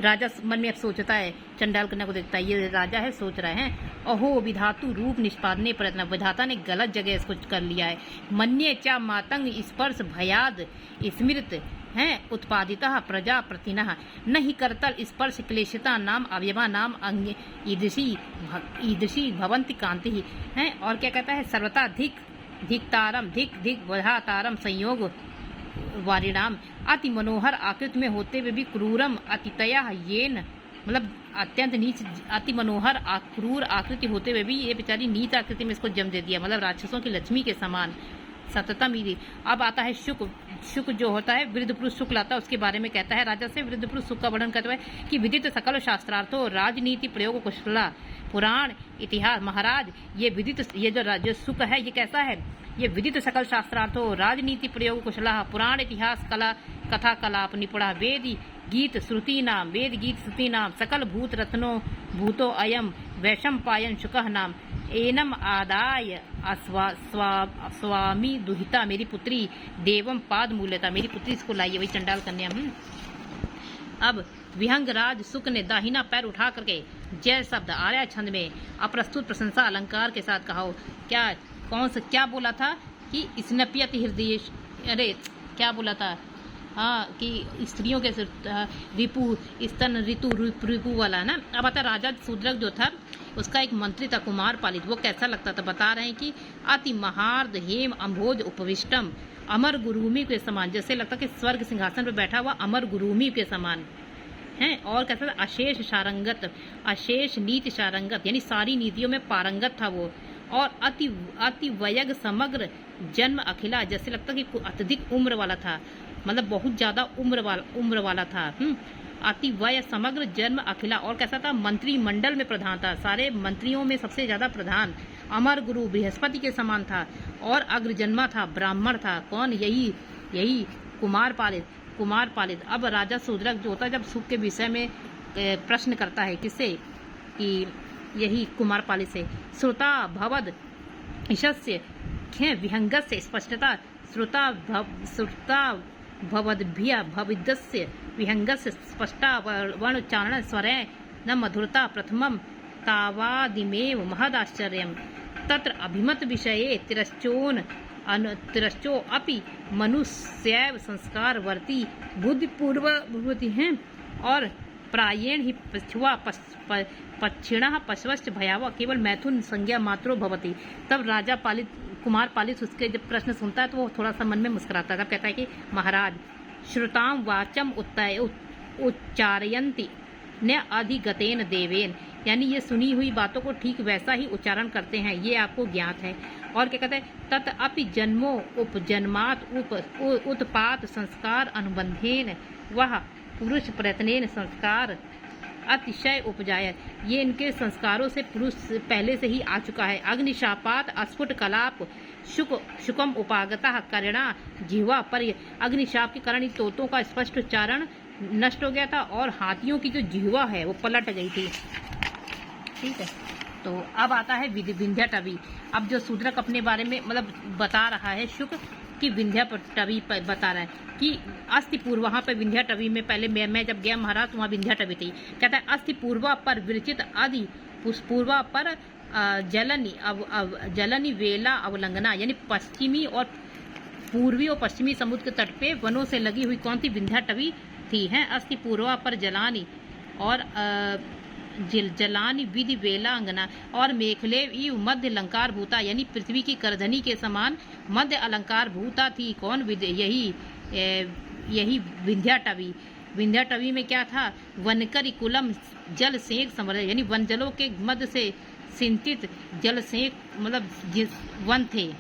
राजा मन में अब सोचता है, चंडाल कन्या को देखता है, ये राजा है, सोच रहे हैं, अहो विधातु रूप निष्पादने प्रयत्न, विधाता ने गलत जगह इसको कर लिया है। मन्ये चा मातंग स्पर्श भयाद स्मृत हैं उत्पादिता प्रजा प्रतिनः न ही करतल स्पर्श क्लेशिता नाम अवयवा नाम अंग ईदृशी भवंति कांति ही हैं। और क्या कहता है, सर्वथा धिक धिक्तारम धिक धिक वधातारम संयोग वारिणाम, अति मनोहर आकृति में होते हुए भी क्रूरम अतितया येन, मतलब अत्यंत नीच, अति मनोहर क्रूर आकृति होते हुए भी ये बेचारी नीच आकृति में इसको जन्म दे दिया, मतलब राक्षसों की लक्ष्मी के समान सततम ईदी। अब आता है शुक। शुक जो होता है वृद्ध पुरुष शुक लाता है, उसके बारे में कहता है राजा से। वृद्ध पुरुष शुक का वर्णन करता है कि विदित सकल शास्त्रार्थों राजनीति प्रयोग कुशला पुराण इतिहास। महाराज ये विदित, ये जो शुक है ये कैसा है, ये विदित सकल शास्त्रार्थों राजनीति प्रयोग कुशला पुराण इतिहास कला कथा कलाप निपुणा वेद गीत श्रुति नाम वेद गीत श्रुति नाम सकल भूत रत्नो भूतो अयम वैशम पायन शुकः नाम एनम आदाय स्वामी दुहिता, मेरी पुत्री देवम पाद मूल्यता, मेरी पुत्री इसको लाइए, वही चंडाल कन्या। अब विहंगराज शुक ने दाहिना पैर उठा करके जय शब्द आर्या छंद में अप्रस्तुत प्रशंसा अलंकार के साथ कहा। क्या कौन सा क्या बोला था कि स्नपियत हृदय, अरे क्या बोला था, हाँ कि स्त्रियों के रिपु स्तन ऋतु रिपु वाला ना। अब आता राजा शूद्रक जो था उसका एक मंत्री था कुमार पालित, वो कैसा लगता था, बता रहे हैं कि अति महार्द हेम अम्भोज उपविष्टम अमर गुरुमी के समान, जैसे लगता कि स्वर्ग सिंहासन पर बैठा हुआ अमर गुरुमी के समान हैं। और कैसा था, अशेष शारंगत, अशेष नीति शारंगत, यानी सारी नीतियों में पारंगत था वो। और अति वयग समग्र जन्म अखिला, जैसे लगता कि अत्यधिक उम्र वाला था, मतलब बहुत ज्यादा उम्र वाला था। अति वय समग्र जन्म अखिला। और कैसा था, मंत्री मंडल में प्रधान था, सारे मंत्रियों में सबसे ज्यादा प्रधान। अमर गुरु बृहस्पति के समान था और अग्रजन्मा था, ब्राह्मण था। कौन, यही कुमार पालित। अब राजा शूद्रक जो होता है जब सुख के विषय में प्रश्न करता है, किससे, कि यही कुमार पालित से, श्रोता भवद ईशस्य विहंगस्य स्पष्टता श्रुता भवद्भ्य भविदस्य विहंगस्य स्पष्टा वर्णोच्चारण स्वरे न मधुरता प्रथमम तावादिमेव महदाश्चर्यम तत्र अभिमत विषये तिरश्चो अपि मनुष्यैव संस्कार वर्ती बुद्धिपूर्व भवति हैं। और प्रायेण ही पक्षिणः पशवश्च भयावह केवल मैथुन संज्ञा मात्रो भवति। तब राजा कुमार पालित उसके जब प्रश्न सुनता है तो वो थोड़ा सा मन में मुस्कुराता था। कहता है कि महाराज श्रुताम वाचम उच्चारयन्ति न अधिगतेन देवेन, यानी ये सुनी हुई बातों को ठीक वैसा ही उच्चारण करते हैं, ये आपको ज्ञात है। और क्या कहते हैं, तत् अपि जन्मो उपजन्मात् उत्पात संस्कार अनुबंधेन वह पुरुष प्रयत्नेन संस्कार अतिशय उपजाय, ये इनके संस्कारों से पुरुष पहले से ही आ चुका है। अग्निशापात अस्फुट कलाप शुकम उपागता करणा जिह्वा पर, अग्निशाप के कारण तोतों का स्पष्ट उच्चारण नष्ट हो गया था और हाथियों की जो जिह्वा है वो पलट गई थी। ठीक है, तो अब आता है विंध्याटवी। अब जो शूद्रक अपने बारे में मतलब बता रहा है शुक कि विंध्याटवी बता रहा है कि अस्थि पूर्व, वहाँ पे विंध्याटवी में पहले मैं जब गया महाराज तो वहाँ विंध्याटवी थी। कहता है अस्थि पूर्वा पर विरचित आदि पूर्वा पर जलनी वेला अवलंघना, यानी पश्चिमी और पूर्वी और पश्चिमी समुद्र के तट पे वनों से लगी हुई कौन सी विंध्याटवी थी हैं। अस्थि पूर्वा पर जलानी और जलानी विधि वेला अंगना और मेखले इव मध्य अलंकार भूता, यानी पृथ्वी की करधनी के समान मध्य अलंकार भूता थी। कौन, यही विंध्याटवी। विंध्याटवी में क्या था, वनकरी कुलम जल सेक समर, यानी वन जलों के मध्य से सिंचित जल सेक, मतलब वन थे।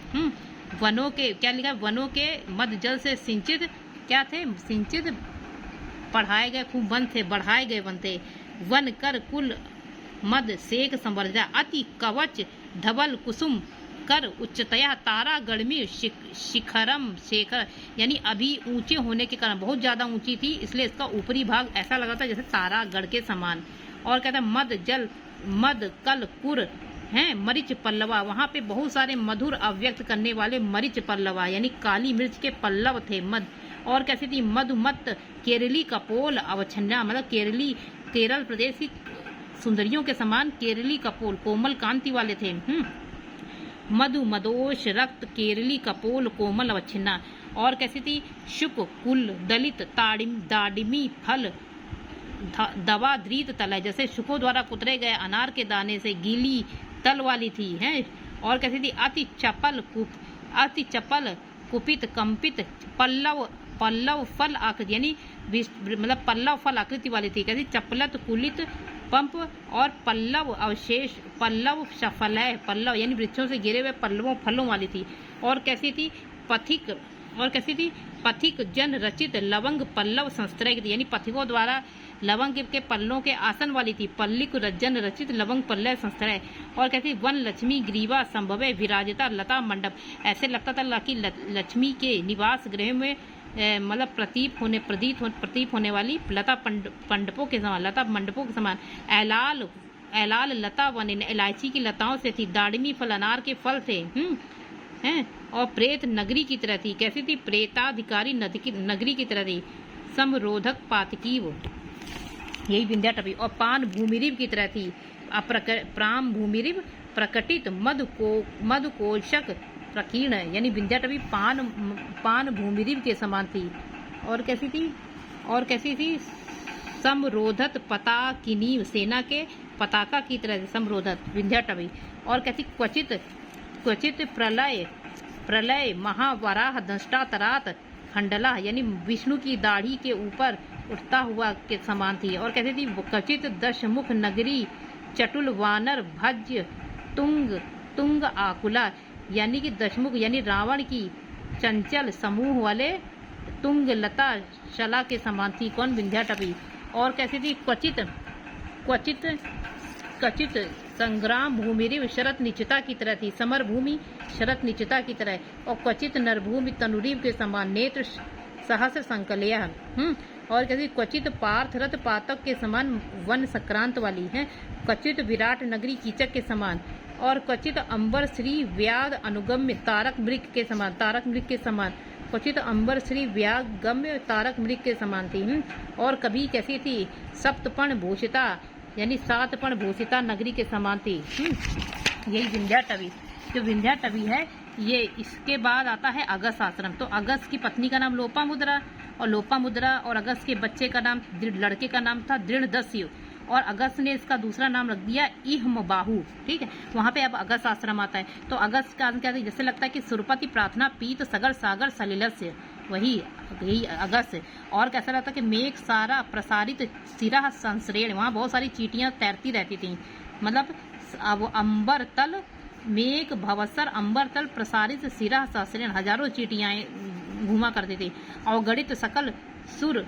वनों के क्या लिखा, वनों के मध्य जल से सिंचित क्या थे, सिंचित पढ़ाए गए खूब वन थे, बढ़ाए गए वन थे। वन कर कुल मद सेक संवर्जा अति कवच धवल कुसुम कर उच्चतया तारा गढ़मी शिखरम शेखर, यानी अभी ऊंचे होने के कारण बहुत ज्यादा ऊंची थी, इसलिए इसका ऊपरी भाग ऐसा लगा था जैसे तारागढ़ के समान। और कहता है मद जल मद कल कुर हैं मरिच पल्लवा, वहाँ पे बहुत सारे मधुर अव्यक्त करने वाले मरिच पल्लवा, यानी काली मिर्च के पल्लव थे। मद और कैसी थी, मधुमत केरली कपोल अवच्छन्ना, मतलब केरली केरल प्रदेश की सुंदरियों के समान केरली कपोल कोमल कांति वाले थे। मधु मदोष रक्त केरली कपोल कोमल अवच्छिन्ना। और कैसी थी? शुक कुल दलित दाडिमी फल दवा धृत तलय, जैसे शुकों द्वारा कुतरे गए अनार के दाने से गीली तल वाली थी हैं। और कैसी थी? अति चपल कुपित कंपित पल्लव फल आकृति, यानी मतलब पल्लव फल आकृति वाली थी। कैसी? चपलत कुलित पंप और पल्लव अवशेष पल्लव सफलय पल्लव यानी वृक्षों से गिरे हुए पल्लवों फलों वाली थी। और कैसी थी? पथिक जन रचित लवंग पल्लव संस्त्रय की थी, यानी पथिकों द्वारा लवंग के पल्लों के आसन वाली थी। पल्लिक जन रचित लवंग पल्लव संस्त्रय। और कैसी? वन लक्ष्मी ग्रीवा संभवे विराजिता लता मंडप, ऐसे लगता था कि लक्ष्मी के निवास गृह में मतलब प्रतीत होने वाली लता मंडपों के समान। एलाल लता वन इलायची की लताओं से थी। दाड़मी फल अनार के फल थे हैं। और प्रेत नगरी की तरह थी। कैसी थी? प्रेताधिकारी नगरी की तरह थी। समरोधक पातकीव, यही विंध्याटवी। और पान भूमिरिव की तरह थी। प्राम भूमिरिव प्रकटित मधुकोशक प्रकीर्ण, यानी विंध्याटवी पान भूमिरिव के समान थी। और कैसी थी? समरोधत पताकिनी, सेना के पताका की तरह समरोधत विंध्याटवी। और कैसी? क्वचित प्रलय महावराह दंष्टा तरात खंडला, यानी विष्णु की दाढ़ी के ऊपर उठता हुआ के समान थी। और कैसी थी? क्वचित दशमुख नगरी चटुल वानर भज्य तुंग आकुला, यानी कि दशमुख यानी रावण की चंचल समूह वाले तुंग लता शला के समान थी। कौन? विंध्याटवी। और कैसी थी? क्वचित संग्राम भूमिरिव शरत निचिता की तरह थी। समर भूमि शरत निचिता की तरह। और क्वचित नरभूमि तनुरीव के समान नेत्र सहस्र संकलय। और कैसी? क्वचित पार्थ रथ पातक के समान वन संक्रांत वाली है। क्वचित विराट नगरी कीचक के समान। और क्वचित अंबर श्री व्याद अनुगम्य तारक मृग के समान। क्वचित अंबर श्री व्यागम्य तारक मृग के समान थी। और कभी कैसी थी? सप्तपर्ण भूषिता, यानी 7 पण भूषिता नगरी के समान थी। यही विंध्याटवी। जो विंध्याटवी है ये, इसके बाद आता है अगस्त आश्रम। तो अगस्त की पत्नी का नाम लोपामुद्रा, और लोपामुद्रा और अगस्त के बच्चे का नाम, लड़के का नाम था दृढ़दस्यु। और अगस्त ने इसका दूसरा नाम रख दिया इहमबाहु। ठीक है, वहाँ पे अब अगस्त आश्रम आता है। तो अगस्त का क्या, जैसे लगता है कि सुरपति प्रार्थना पीत सगर सागर सलिलस्य, यही अगस्त। और कैसा लगता है कि मेघ सारा प्रसारित सिरा संश्रेण, वहाँ बहुत सारी चींटियाँ तैरती रहती थी। मतलब अब अंबर तल मेघ भवसर अंबर तल प्रसारित सिरा संश्रेण, हजारों चींटियाँ घूमा करती थी। अवगणित सकल सुर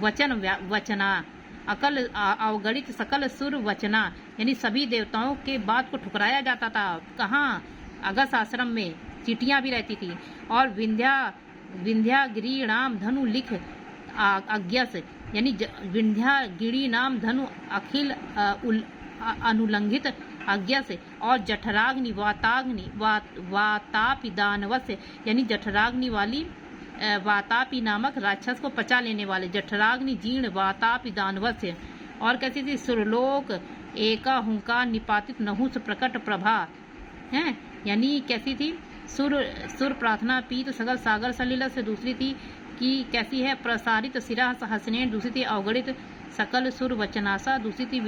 वचना अवगणित सकल सुर वचना, यानी सभी देवताओं के बात को ठुकराया जाता था। कहाँ? अगस्त आश्रम में चींटियाँ भी रहती थी। और विंध्यागिरी नाम धनु लिख अज्ञस, यानी विंध्यागिरी नाम धनु अखिल अनुलंघित अज्ञस। और जठराग्नि वातापि दानवस्य, यानी जठराग्नि वाली वातापी नामक राक्षस को पचा लेने वाले। जठराग्नि जीर्ण वातापि दानवस्य। और कैसी थी? सुरलोक एका हुंकार निपातित नहुस प्रकट प्रभा हैं, यानी कैसी थी? सुर प्रार्थना पीत सगल सागर सलिल से। दूसरी थी कि कैसी है? प्रसारित सिरा सहस्नेन। दूसरी थी अवगणित सकल सुर वचनासा। दूसरी थी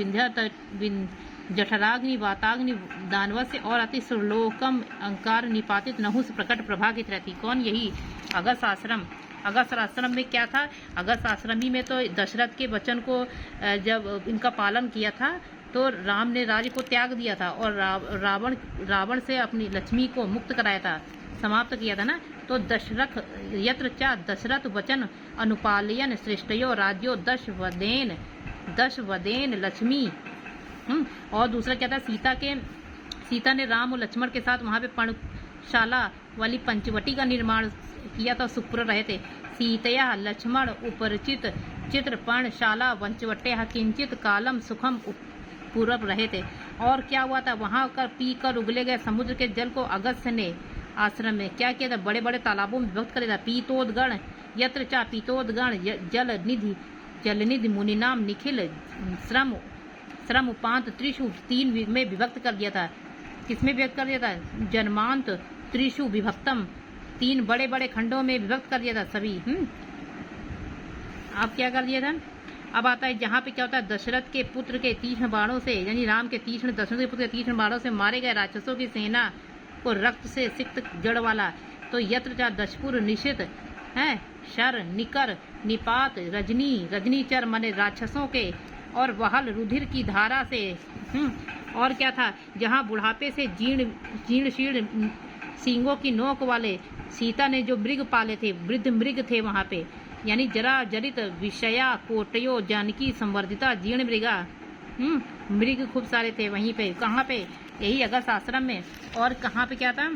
जठराग्नि वाताग्नि दानवस्य। और अति सुरलोकम अंकार निपातित नहुस प्रकट प्रभा की तरह थी। कौन? यही अगस्त आश्रम। अगस्त आश्रम में क्या था? अगस्त आश्रमी में तो दशरथ के वचन को जब इनका पालन किया था तो राम ने राज्य को त्याग दिया था और रावण से अपनी लक्ष्मी को मुक्त कराया था, समाप्त किया था ना। तो दशरथ वचन अनुपालयन श्रेष्ठयो राज्यो दश वदेन लक्ष्मी। और दूसरा क्या था? सीता ने राम और लक्ष्मण के साथ वहाँ पे पर्णशाला वाली पंचवटी का निर्माण किया था, सुखपुर रहे थे। सीतया लक्ष्मण उपरचित चित्र पर्णशाला पंचवट्या किंचित कालम सुखम पूर्व रहे थे। और क्या हुआ था? वहाँ कर पी कर उगले गए समुद्र के जल को अगस्त्य ने आश्रम में क्या किया था? बड़े बड़े तालाबों में विभक्त कर दिया था। पीतोदगण यत्र चा पीतोदगण जल निधि जलनिधि मुनिनाम निखिल श्रम श्रम उपांत त्रिशु 3 में विभक्त कर दिया था। किसमें विभक्त कर दिया था? जन्मांत त्रिशु विभक्तम 3 बड़े बड़े खंडों में विभक्त कर दिया था सभी। अब क्या कर दिया था? अब आता है जहाँ पे क्या होता है, दशरथ के पुत्र के तीक्ष्ण बाणों से, यानी राम के तीक्ष्ण, दशरथ के पुत्र के तीक्ष्ण बाणों से मारे गए राक्षसों की सेना को रक्त से सिक्त जड़ वाला। तो यत्र चा दशपुर निशित है, शर निकर निपात रजनीचर मने राक्षसों के, और वहल रुधिर की धारा से। और क्या था? जहाँ बुढ़ापे से जीर्ण शीर्ण सींगों की नोक वाले सीता ने जो मृग पाले थे, वृद्ध मृग थे वहाँ पे, यानी जरा जरित विषया कोटयो जानकी संवर्धिता जीर्ण मृगा। मृग खूब सारे थे वहीं पे। कहाँ पे? यही अगस्त आश्रम में। और कहाँ पे क्या था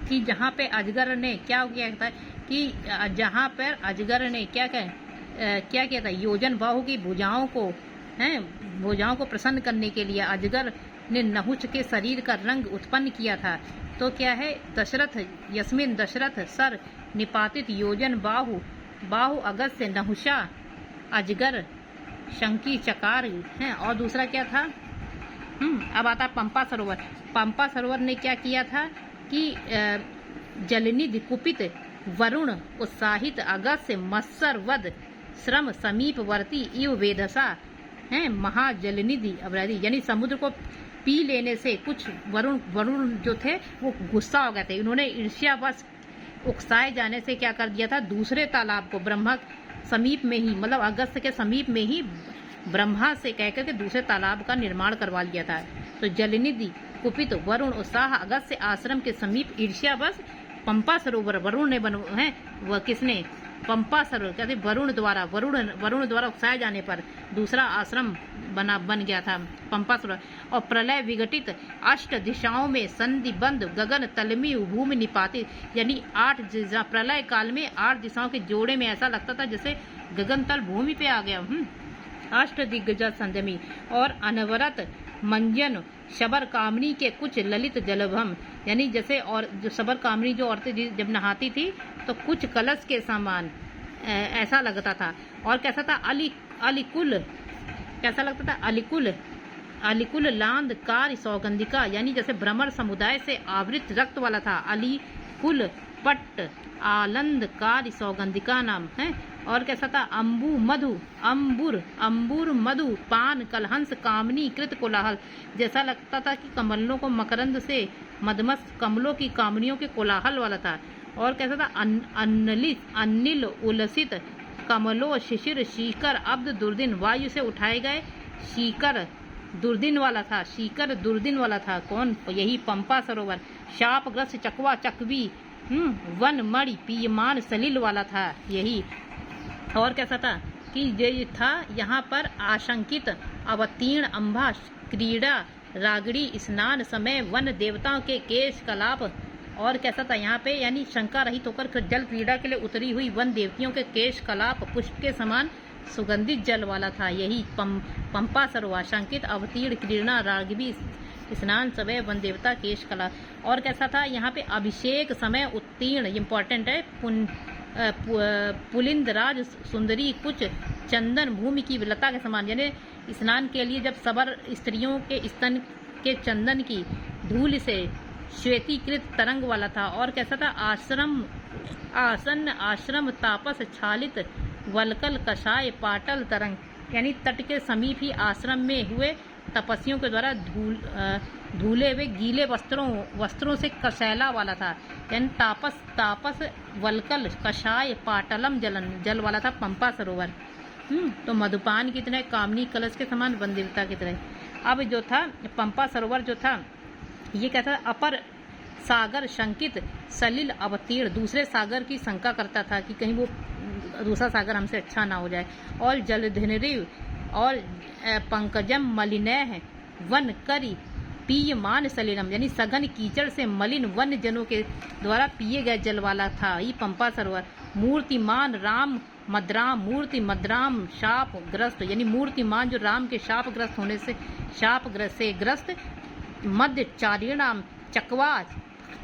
कि जहाँ पे अजगर ने क्या किया था कि जहाँ पर अजगर ने क्या किया था, योजन बाहु की भुजाओं को प्रसन्न करने के लिए अजगर ने नहुष के शरीर का रंग उत्पन्न किया था। तो क्या है, दशरथ यस्मिन दशरथ सर निपातित योजन बाहु अगस्त से नहुषा अजगर शंकी चकार है। और दूसरा क्या था? अब आता पंपा सरोवर। पंपा सरोवर ने क्या किया था कि जलनिधि कुपित वरुण उत्साहित अगस्त से मत्सर वध श्रम समीपवर्ती इव वेधसा है महाजलनिधि अपराधी, यानी समुद्र को पी लेने से कुछ वरुण जो थे वो गुस्सा हो गए थे। इन्होंने ईर्ष्यावश उकसाए जाने से क्या कर दिया था, दूसरे तालाब को ब्रह्मा समीप में ही, मतलब अगस्त के समीप में ही ब्रह्मा से कहकर के दूसरे तालाब का निर्माण करवा लिया था। तो जलनिधि कुपित वरुण उत्साह अगस्त से आश्रम के समीप ईर्ष्यावश पंपा सरोवर वरुण ने वह किसने? पंपा सरोवर कहते वरुण द्वारा उकसाए जाने पर दूसरा आश्रम बन गया था पंपा सरोवर। और प्रलय विघटित 8 दिशाओं में संधिबंध गगन तलमी भूमि निपातित, यानी 8 प्रलय काल में 8 दिशाओं के जोड़े में ऐसा लगता था जैसे गगन तल भूमि पे आ गया। 8 दिग्गज संयमी और अनवरत मंजन शबर कामनी के कुछ ललित जलभम, यानी जैसे, और जो शबर कामनी जो औरतें जब नहाती थी तो कुछ कलश के समान ऐसा लगता था। और कैसा था? अलिकुल कैसा लगता था? अलिकुल लांद कार सौगंधिका, यानी जैसे भ्रमर समुदाय से आवृत रक्त वाला था। अलिकुल पट्ट आलंद कार सौगंधिका नाम है। और कैसा था? अंबुर मधु पान कलहंस कामनी कृत कोलाहल, जैसा लगता था कि कमलों को मकरंद से मदमस्त कमलों की कामनियों के कोलाहल वाला था। और कैसा था? अनिल उलसित कमलो शिशिर शीकर अब्द दुर्दिन, वायु से उठाए गए शीकर दुर्दिन वाला था। कौन? यही पंपा सरोवर। शापग्रस्त चकवा चकवी वन मणि पीयमान सलिल वाला था यही। और कैसा था कि ये था यहाँ पर आशंकित अवतीर्ण अंबा क्रीड़ा रागड़ी स्नान समय वन देवताओं के केश कलाप। और कैसा था यहाँ पे, यानी शंका रहित होकर जल क्रीड़ा के लिए उतरी हुई वन देवतियों के केश कलाप पुष्प के समान सुगंधित जल वाला था यही पंपा सरोवर। शंकित अवतीर्ण क्रीड़ा रागवी स्नान समय वन देवता केश कला। और कैसा था यहाँ पे? अभिषेक समय उत्तीर्ण, इम्पोर्टेंट है, पुलिंदराज सुंदरी कुछ चंदन भूमि की लता के समान, यानी स्नान के लिए जब सबर स्त्रियों के स्तन के चंदन की धूल से श्वेतीकृत तरंग वाला था। और कैसा था? आश्रम तापस छालित वलकल कषाय पाटल तरंग, यानी तट के समीप ही आश्रम में हुए तपस्वियों के द्वारा धूले हुए गीले वस्त्रों से कसैला वाला था। यानी तापस वलकल कषाय पाटलम जल वाला था पंपा सरोवर। तो मधुपान की तरह, कामनी कलश के समान, वन देवता की तरह। अब जो था पंपा सरोवर जो था ये क्या था? अपर सागर शंकित सलिल अवतीर्ण, दूसरे सागर की शंका करता था कि कहीं वो दूसरा सागर हमसे अच्छा ना हो जाए। और जलधिनरिव और पंकजम मलिनैः वन करी पीयमान सलिलम, यानी सघन कीचड़ से मलिन वन जनों के द्वारा पिए गए जल वाला था ये पंपा सरोवर। मूर्तिमान राम मद्राम शाप ग्रस्त, यानी मूर्तिमान जो राम के शापग्रस्त होने से ग्रस्त मध्य चारिणाम चकवा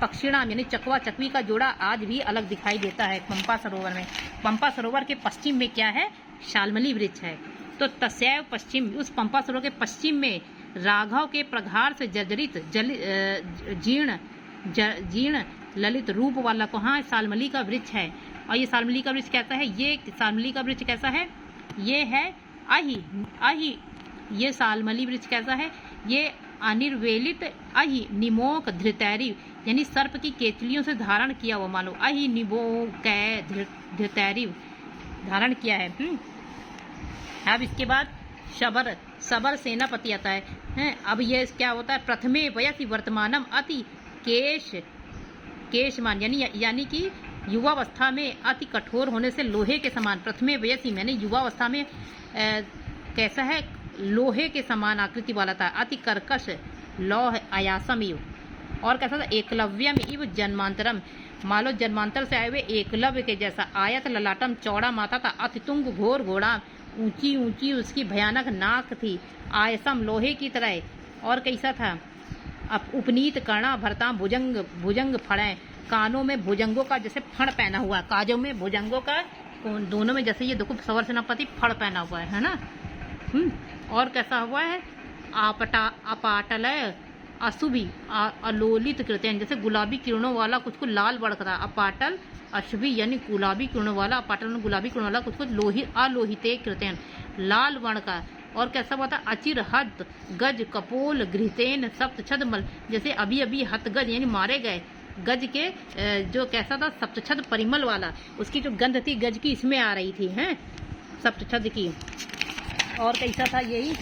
पक्षिणाम, यानी चकवा चकवी का जोड़ा आज भी अलग दिखाई देता है पंपा सरोवर में। पंपा सरोवर के पश्चिम में क्या है? शाल्मली वृक्ष है। तो तस्यैव पश्चिम, उस पंपा सरोवर के पश्चिम में राघव के प्रगार से जर्जरित जीर्ण ललित रूप वाला कहाँ शाल्मली का वृक्ष है। और ये शाल्मली का वृक्ष कैसा है, ये शाल्मली का वृक्ष कैसा है, ये है अहि। ये शाल्मली वृक्ष कैसा है, ये अनिर्वेलित अहि निमोक धृतैरिव, यानी सर्प की केचलियों से धारण किया हुआ, मान लो अहि निमोक धृतैरिव धारण किया है। अब इसके बाद शबर सेनापति आता है। अब ये क्या होता है, प्रथमे वयसि वर्तमानम अति केशमान, यानी कि युवावस्था में अति कठोर होने से लोहे के समान, प्रथमे वयसि मैंने युवावस्था में कैसा है, लोहे के समान आकृति वाला था। अति कर्कश लौह आयासम इव, और कैसा था, एकलव्यम इव जन्मांतरम, मालो जन्मांतर से आए हुए एकलव्य के जैसा। आयत ललाटम, चौड़ा माथा था। अतितुंग घोर घोड़ा, ऊंची ऊंची उसकी भयानक नाक थी। आयसम लोहे की तरह, और कैसा था, अब उपनीत कर्णा भरता, भुजंग फड़े, कानों में भुजंगों का जैसे फड़ पहना हुआ है, काजों में भुजंगों का, दोनों में जैसे ये देखो सवर सेनापति फड़ पहना हुआ है ना। और कैसा हुआ है, अपाटलय अशुभि अलोलित कृत्यन, जैसे गुलाबी किरणों वाला कुछ को लाल वर्ण का। अपाटल अशुभि यानी गुलाबी किरणों वाला, अपाटल गुलाबी किरणों वाला, कुछ को अलोहिते कृत्यन लाल वर्ण का। और कैसा हुआ था, अचिर हत गज कपोल गृहतेन सप्तछद मल, जैसे अभी अभी हत गज यानी मारे गए गज के जो कैसा था, सप्तछद परिमल वाला, उसकी जो गंध थी गज की इसमें आ रही थी, हैं सप्तछद की। और कैसा था यही,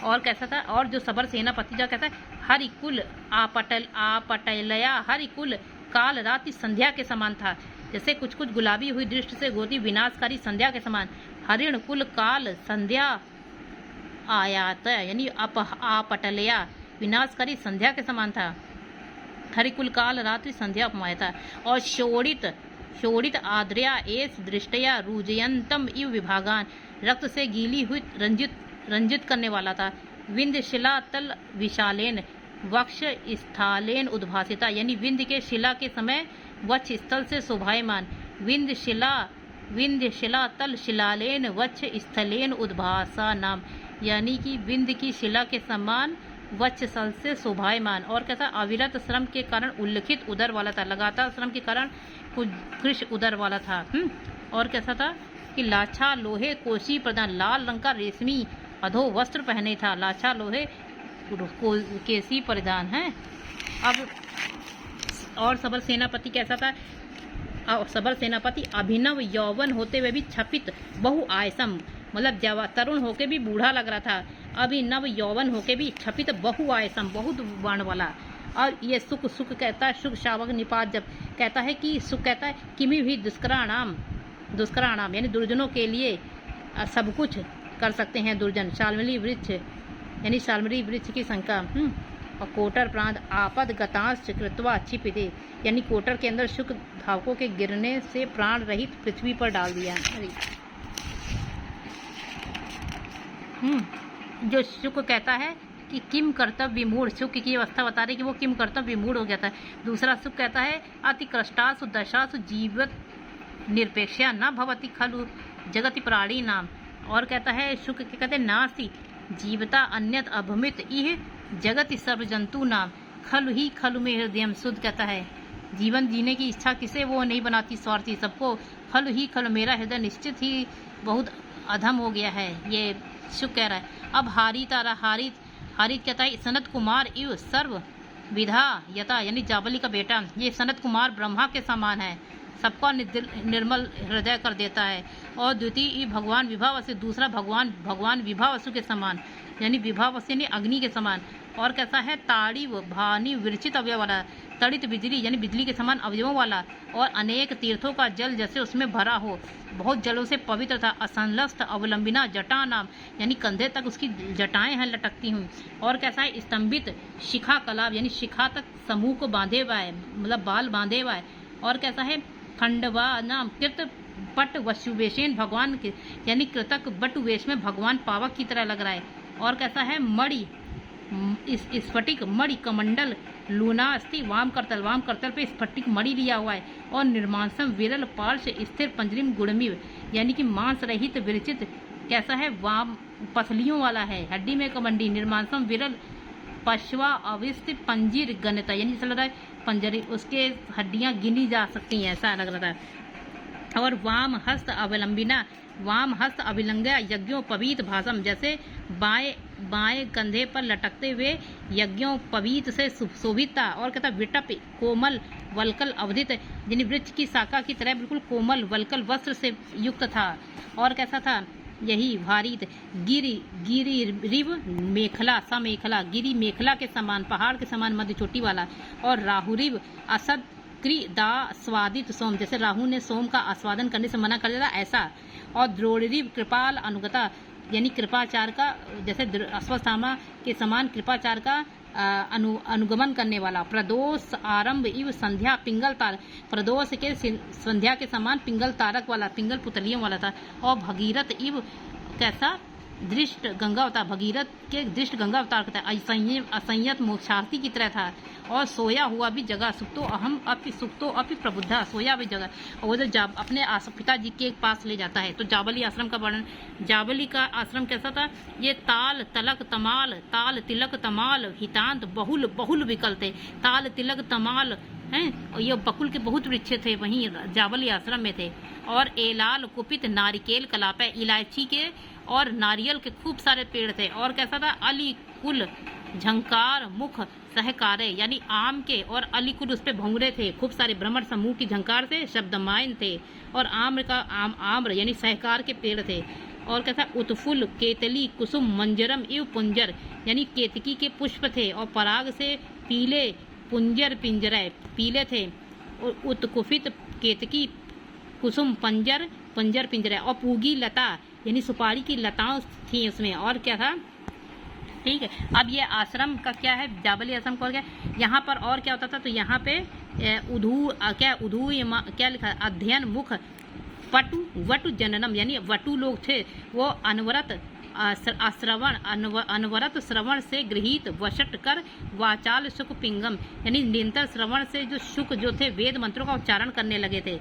और कैसा था, और जो सबर सेनापति जो कहता है, हरिकुल आपटलया हरिकुल काल रात्रि संध्या के समान था, जैसे कुछ कुछ गुलाबी हुई दृष्टि से गोती विनाशकारी संध्या के समान। हरिण कुल काल संध्या आयात, यानी आपटलया विनाशकारी संध्या के समान था। हरिकुल काल रात्रि संध्या उपमाया था। और शोड़ित आद्रया एस दृष्टया रुजयंतम इव विभागान, रक्त से गीली हुई रंजित करने वाला था। विंध्य शिला तल विशालेन वक्ष स्थालेन उद्भासिता, यानी विंध्य के शिला के समय वक्ष स्थल से शोभायमान। विंध्य शिला तल शिलालेन वक्ष स्थलेन उद्भासा नाम, यानी कि विंध्य की शिला के समान वक्ष स्थल से शोभायमान। और कैसा, अविरत श्रम के कारण उल्लिखित उदर वाला था, लगातार श्रम के कारण कृश उदर वाला था। और कैसा था कि लाछा लोहे कोशी प्रदान, लाल रंग का रेशमी अधो वस्त्र पहने था। लाछा लोहे केसी परिधान है। अब और सबर सेनापति कैसा था, सबर सेनापति अभिनव यौवन होते हुए भी छपित बहु आयसम, मतलब तरुण होके भी बूढ़ा लग रहा था। अभिनव यौवन होके भी छपित बहु आयसम, बहुत वर्ण वाला। और ये सुख कहता है, सुख शावक निपात जब कहता है कि सुख कहता है किमी भी दुष्कराणाम यानी दुर्जनों के लिए सब कुछ कर सकते हैं दुर्जन। शाल्मली वृक्ष यानी शाल्मली वृक्ष की शंका। और कोटर प्रांत आपद गतांश कृत्वा छिपिते, यानी कोटर के अंदर शुक धावकों के गिरने से प्राण रहित पृथ्वी पर डाल दिया। जो शुक कहता है कि किम कर्तव्य विमूढ़, शुक की अवस्था बता रही कि वो किम कर्तव्य विमूढ़ हो गया था। दूसरा शुक कहता है अति कृष्टासु दशासु जीवत निरपेक्षा न भवति खलु जगति प्राणी नाम। और कहता है शुक के कहते नास्ति जीवता अन्यत अभमित इह जगति सर्व जंतु नाम, खलु ही खलु में हृदय शुद्ध कहता है जीवन जीने की इच्छा किसे वो नहीं बनाती स्वार्थी सबको। खलु ही खलु मेरा हृदय निश्चित ही बहुत अधम हो गया है, ये शुक कह रहा है। अब हारित कहता है सनत कुमार इव सर्व विधा यता, यानी जाबली का बेटा, ये सनत कुमार ब्रह्मा के समान है, सबका निर्मल हृदय कर देता है। और द्वितीय भगवान विभावसु, दूसरा भगवान विभावसु के समान, यानी विभावसु यानी अग्नि के समान। और कैसा है ताड़ी भानी विरचित अवयव वाला, तड़ित बिजली यानी बिजली के समान अवयवों वाला। और अनेक तीर्थों का जल जैसे उसमें भरा हो, बहुत जलों से पवित्र था। असंलस्त अवलंबिना जटा नाम, यानी कंधे तक उसकी जटाएं हैं लटकती हुई। और कैसा है स्तंभित शिखा कलाब, यानी शिखा तक समूह को बांधे हुआ है, मतलब बाल बांधे हुआ है। और कैसा है खंडवा नाम कृत पट वसुवेशन, भगवान के यानी कृतक बट वेश में भगवान पावक की तरह लग रहा है। और कैसा है इस स्फटिक मणि कमंडल लूनास्ति वाम करतल पे स्फटिक मणि लिया हुआ है। और निर्मांसम विरल पार्श्व स्थिर पंजरिम गुणमिव, यानी कि मांस रहित विरचित कैसा है, वाम पसलियों वाला है, हड्डी में कमंडी, निर्मांसम विरल पश्वा अविस्त पंजीर गणता, यानी ऐसा लग रहा है पंजरी उसके हड्डियां गिनी जा सकती हैं, ऐसा लग रहा था। और वाम हस्त अभिलंगा यज्ञों पवीत भाषम, जैसे बाएं कंधे पर लटकते हुए यज्ञों पवीत से शोभित था। और कहता विटप कोमल वल्कल अवधित, यानी वृक्ष की शाखा की तरह बिल्कुल कोमल वल्कल वस्त्र से युक्त था। और कैसा था, यही भारित गिरी रिव मेखला समेखला, गिरी मेखला के समान, पहाड़ के समान मध्य चोटी वाला। और राहुरिव असद दा स्वादित सोम, जैसे राहु ने सोम का आस्वादन करने से मना कर दिया ऐसा। और द्रोणरिव कृपाल अनुगता, यानी कृपाचार का, जैसे अश्वत्थामा के समान कृपाचार का अनुगमन करने वाला। प्रदोष आरंभ इव संध्या पिंगल तारक, प्रदोष के संध्या के समान पिंगल तारक वाला, पिंगल पुतलियों वाला था। और भगीरथ इव कैसा, दृष्ट गंगा अवतार, भगीरथ के दृष्ट गंगा अवतार का था। असंयत मोक्षार्थी की तरह था। और सोया हुआ भी जगह, सुप्तो अपि प्रबुद्धा, सोया भी जगह। और वो जो अपने पिताजी के पास ले जाता है। तो जाबली आश्रम का वर्णन, जाबली का आश्रम कैसा था, ये ताल तिलक तमाल हितांत बहुल विकल थे। ताल तिलक तमाल हैं, और ये बकुल के बहुत वृक्ष थे वहीं जाबली आश्रम में थे। और एलाल कुपित नारिकेल कलापे, इलायची के और नारियल के खूब सारे पेड़ थे। और कैसा था, अली कुल झंकार मुख सहकारे, यानी आम के, और अलीकुल उस पे भौंगरे थे, खूब सारे भ्रमण समूह की झंकार से शब्दमायन थे। और आम्र यानी सहकार के पेड़ थे। और कैसा, उत्फुल केतली कुसुम मंजरम इव पुंजर, यानी केतकी के पुष्प थे। और पराग से पीले पुंजर पिंजरे, पीले थे। और उत्कुफित केतकी कुसुम पंजर पिंजरे। और पूगी लता, यानी सुपारी की लताओं थी उसमें। और क्या था, ठीक है। अब ये आश्रम का क्या है, जाबली आश्रम का क्या, यहाँ पर और क्या होता था, तो यहाँ पे क्या लिखा है, अध्ययन मुख वटु जननम, यानी वटु लोग थे, वो अनवरत श्रवण से गृहीत वशट कर वाचाल सुख पिंगम, यानी निरंतर श्रवण से जो शुक जो थे वेद मंत्रों का उच्चारण करने लगे थे।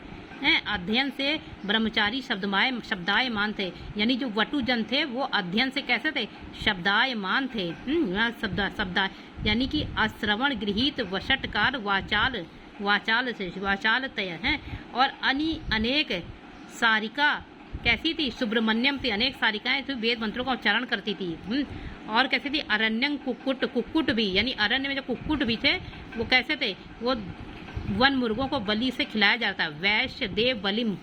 अध्ययन से ब्रह्मचारी शब्दायमान थे, यानी जो वटु जन थे वो अध्ययन से कैसे थे, शब्दायमान थे। शब्दा यानी कि अश्रवण गृहीत वशटकार वाचाल तय हैं। और अनेक सारिका कैसी थी, सुब्रमण्यम थी, अनेक सारिकाएं थी, वेद मंत्रों का उच्चारण करती थी। और कैसे थी, अरण्यं कुक्कुट भी, यानी अरण्य में जो कुक्कुट भी थे वो कैसे थे, वो वन मुर्गों को बलि से खिलाया जाता है। वैश्य देव बलिम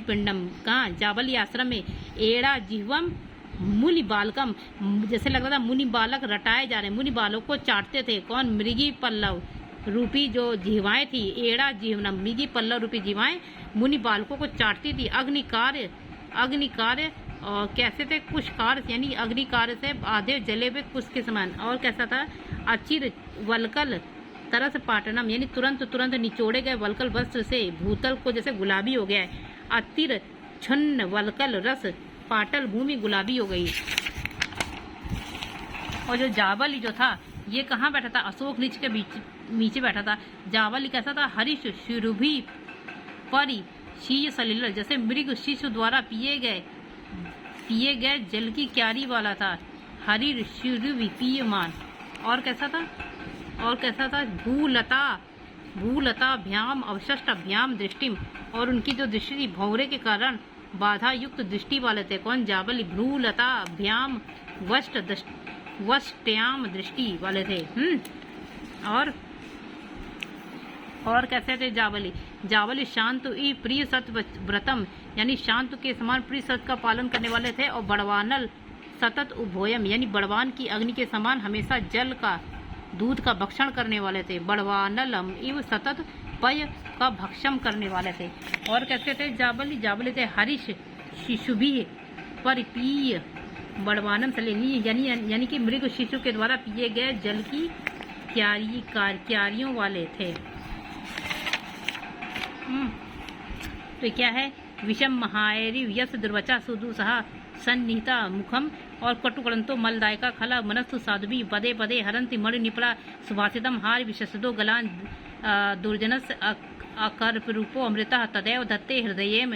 पिंडम, कहाँ, जाबली आश्रम में। एड़ा जिह्वम मुनि बालकम, जैसे लग रहा था मुनि बालक रटाए जा रहे, मुनि बालक को चाटते थे। कौन, मृगी पल्लव रूपी जो जिह्वाएं थी, एड़ा जीवनम, मृगी पल्लव रूपी जिह्वाएं मुनि बालकों को चाटती थी। अग्निकार्य और कैसे थे, कुश कार्य, यानी अग्निकार्य से आधे जले हुए कुश के समान। और कैसा था, अचिर वलकल तरस पाटनम, यानी तुरंत निचोड़े गए वलकल वस्त्र से भूतल को जैसे गुलाबी हो गया है। अतिर छन्न वलकल रस पाटल भूमि गुलाबी हो गई। और जो जाबली जो था ये कहाँ बैठा था, अशोक वृक्ष के नीचे बैठा था। जाबली कैसा था, हरीश शुरुभि परि शीय सलिल, जैसे मृग शिशु द्वारा पिए गए जल की क्यारी वाला था। हरिर शुरुभि पीयमान। और कैसा था, भूलता भ्याम अवशिष्ट भ्याम दृष्टिम, और उनकी जो दृष्टि भौरे के कारण बाधा युक्त दृष्टि वाले थे। कौन, जाबली। भ्रूलता भ्याम वष्ट्याम दृष्टि वाले थे। और कैसे थे जाबली शांत ई प्रिय सत व्रतम, यानी शांत के समान प्रिय सत का पालन करने वाले थे। और बड़वानल सतत उभोयम, यानी बड़वान की अग्नि के समान हमेशा जल का दूध का भक्षण करने वाले थे। बड़वानलम इव सतत पय का भक्षण करने वाले थे। और कैसे थे जाबली थे हरीश शिशुभि परिपीय बड़वानम सलेनी, यानी कि मृग शिशु के द्वारा पिए गए जल की क्यारियों वाले थे। तो क्या है, विषम महायरी यस दुर्वचा सुदुसहा सन्निहिता मुखम और कटुकड़ंतो मलदायका खला मनस्तु साधुवी पदे पदे हरंति मणि निपड़ा सुभाषितम हार विशसदो गलान दुर्जनस अकर्परूपो अमृता तदैव दत्ते हृदयेम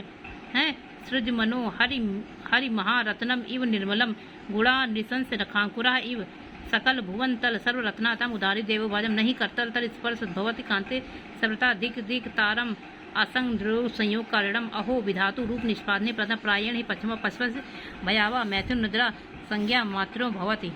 हैं सृज मनो हरि महारत्नम इव निर्मलम गुणा नृशंस रखांकुरा इव सकल भुवन तल सर्वरत्नातम उदारी देवो भाजम नहीं करतल तल स्पर्श भवति कांते सर्वता दिक दिक तारम असंग ध्रुव संयोग कारणम अहो विधातु रूप निष्पादने प्रथम प्रायण ही पश्चिम पश्चिम भयावा मैथुन निद्रा संज्ञा मात्रो भवति।